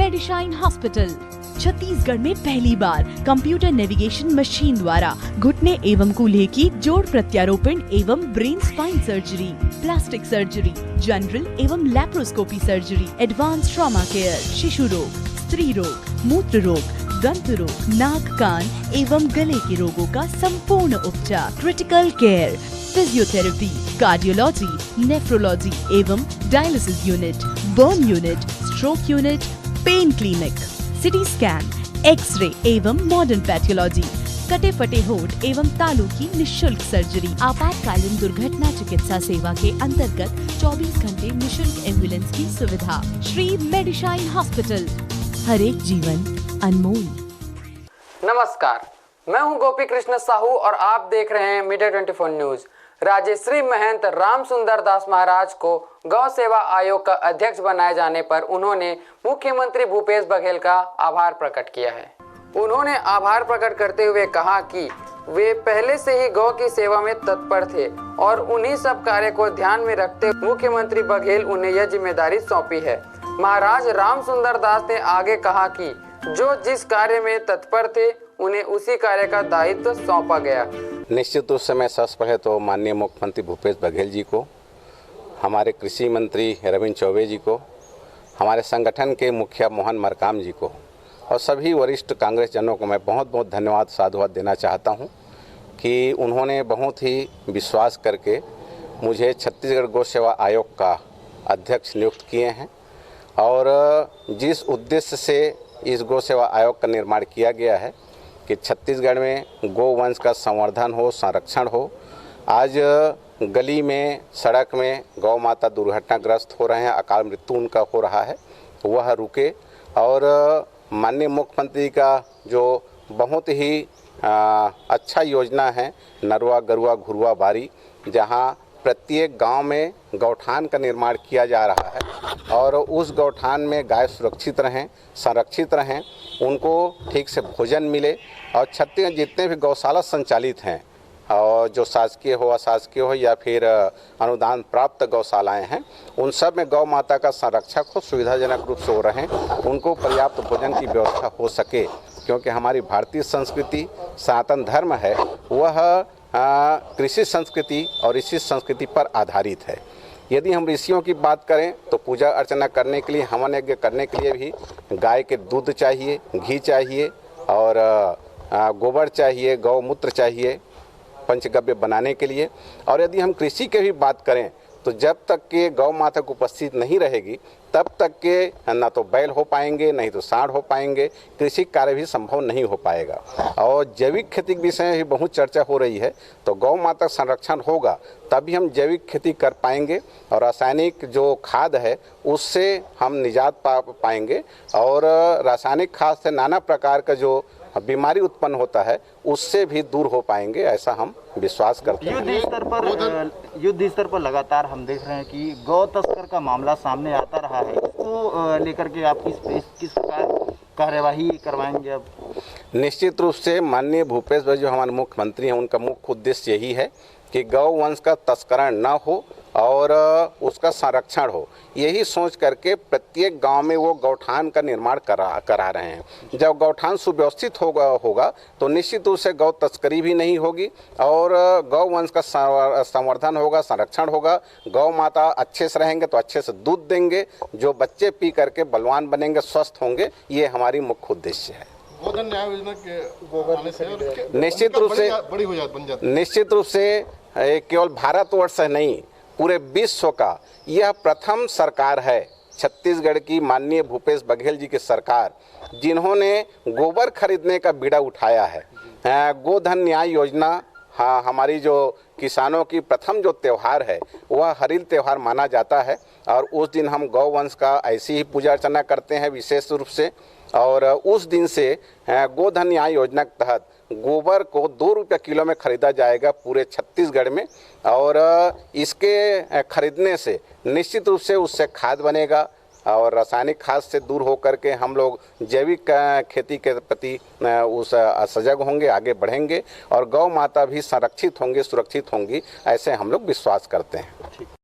मेडिशाइन hospital. Chhattisgarh में पहली बार computer navigation machine द्वारा घुटने एवं कूल्हे की जोड़ प्रत्यारोपण एवं brain spine surgery, plastic surgery, general एवं laparoscopy surgery, advance trauma care, शिशु रोग, स्त्री रोग, मूत्र रोग, दंत रोग, नाक कान एवं गले के रोगों का संपूर्ण उपचार, critical care, physiotherapy, cardiology, nephrology एवं dialysis unit, burn unit, stroke unit, pain clinic, CT scan, X-ray एवं मॉडर्न पैथोलॉजी, कटे फटे होठ एवं तालू की निशुल्क सर्जरी, आपातकालीन दुर्घटना चिकित्सा सेवा के अंतर्गत 24 घंटे निशुल्क एम्बुलेंस की सुविधा। श्री मेडिशाइन हॉस्पिटल, हर एक जीवन अनमोल। नमस्कार, मैं हूं गोपी कृष्ण साहू और आप देख रहे हैं मीडिया 24 न्यूज। राजश्री महंत राम सुंदर दास महाराज को गौ सेवा आयोग का अध्यक्ष बनाए जाने पर उन्होंने मुख्यमंत्री भूपेश बघेल का आभार प्रकट किया है। उन्होंने आभार प्रकट करते हुए कहा कि वे पहले से ही गौ की सेवा में तत्पर थे और उन्हीं सब कार्य को ध्यान में रखते मुख्यमंत्री बघेल उन्हें यह जिम्मेदारी सौंपी है। महाराज राम सुंदर दास ने आगे कहा कि जो जिस कार्य में तत्पर थे उन्हें उसी कार्य का दायित्व सौंपा गया। निश्चित रूप से मैं सबसे पहले तो माननीय मुख्यमंत्री भूपेश बघेल जी को, हमारे कृषि मंत्री रविंद्र चौबे जी को, हमारे संगठन के मुखिया मोहन मरकाम जी को और सभी वरिष्ठ कांग्रेस जनों को मैं बहुत बहुत धन्यवाद साधुवाद देना चाहता हूं कि उन्होंने बहुत ही विश्वास करके मुझे छत्तीसगढ़ गौ सेवा आयोग का अध्यक्ष नियुक्त किए हैं। और जिस उद्देश्य से इस गौ सेवा आयोग का निर्माण किया गया है कि छत्तीसगढ़ में गोवंश का संवर्धन हो, संरक्षण हो। आज गली में, सड़क में गौ माता दुर्घटनाग्रस्त हो रहे हैं, अकाल मृत्यु उनका हो रहा है, वह रुके। और माननीय मुख्यमंत्री का जो बहुत ही अच्छा योजना है नरवा गरुआ घुरुआ बारी, जहां प्रत्येक गांव में गौठान का निर्माण किया जा रहा है और उस गौठान में गाय सुरक्षित रहें, संरक्षित रहें, उनको ठीक से भोजन मिले। और छत्तीसगढ़ जितने भी गौशाला संचालित हैं और जो शासकीय हो, अशासकीय हो या फिर अनुदान प्राप्त गौशालाएं हैं, उन सब में गौ माता का संरक्षक हो, सुविधाजनक रूप से हो रहें, उनको पर्याप्त भोजन की व्यवस्था हो सके। क्योंकि हमारी भारतीय संस्कृति सनातन धर्म है, वह कृषि संस्कृति और इसी संस्कृति पर आधारित है। यदि हम ऋषियों की बात करें तो पूजा अर्चना करने के लिए, हवन यज्ञ करने के लिए भी गाय के दूध चाहिए, घी चाहिए और गोबर चाहिए, गौमूत्र चाहिए पंचगव्य बनाने के लिए। और यदि हम कृषि की भी बात करें तो जब तक के गौ माता को उपस्थित नहीं रहेगी तब तक के ना तो बैल हो पाएंगे, नहीं तो सांड हो पाएंगे, कृषि कार्य भी संभव नहीं हो पाएगा। और जैविक खेती के विषय में भी बहुत चर्चा हो रही है, तो गौ माता संरक्षण होगा तभी हम जैविक खेती कर पाएंगे और रासायनिक जो खाद है उससे हम निजात पाएंगे। और रासायनिक खाद से नाना प्रकार का जो बीमारी उत्पन्न होता है उससे भी दूर हो पाएंगे, ऐसा हम विश्वास करते हैं। युद्ध स्तर पर लगातार हम देख रहे हैं कि गौ तस्कर का मामला सामने आता रहा है। इसको लेकर के आप किस प्रकार कार्यवाही करवाएंगे? अब निश्चित रूप से माननीय भूपेश भाई जो हमारे मुख्यमंत्री हैं, उनका मुख्य उद्देश्य यही है कि गौ वंश का तस्करण न हो और उसका संरक्षण हो। यही सोच करके प्रत्येक गांव में वो गौठान का निर्माण करा रहे हैं। जब गौठान सुव्यवस्थित होगा तो निश्चित रूप से गौ तस्करी भी नहीं होगी और गौ वंश का संवर्धन होगा, संरक्षण होगा। गौ माता अच्छे से रहेंगे तो अच्छे से दूध देंगे, जो बच्चे पी करके बलवान बनेंगे, स्वस्थ होंगे। ये हमारी मुख्य उद्देश्य है। गोधन न्याय योजना निश्चित रूप से केवल भारतवर्ष नहीं, पूरे विश्व का यह प्रथम सरकार है, छत्तीसगढ़ की माननीय भूपेश बघेल जी की सरकार, जिन्होंने गोबर खरीदने का बीड़ा उठाया है। गोधन न्याय योजना, हाँ, हमारी जो किसानों की प्रथम जो त्यौहार है वह हरिल त्यौहार माना जाता है और उस दिन हम गौवंश का ऐसी ही पूजा अर्चना करते हैं विशेष रूप से। और उस दिन से गोधन न्याय योजना के तहत गोबर को 2 रुपये किलो में खरीदा जाएगा पूरे छत्तीसगढ़ में। और इसके खरीदने से निश्चित रूप से उससे खाद बनेगा और रासायनिक खाद से दूर होकर के हम लोग जैविक खेती के प्रति उस सजग होंगे, आगे बढ़ेंगे और गौ माता भी संरक्षित होंगे, सुरक्षित होंगी, ऐसे हम लोग विश्वास करते हैं।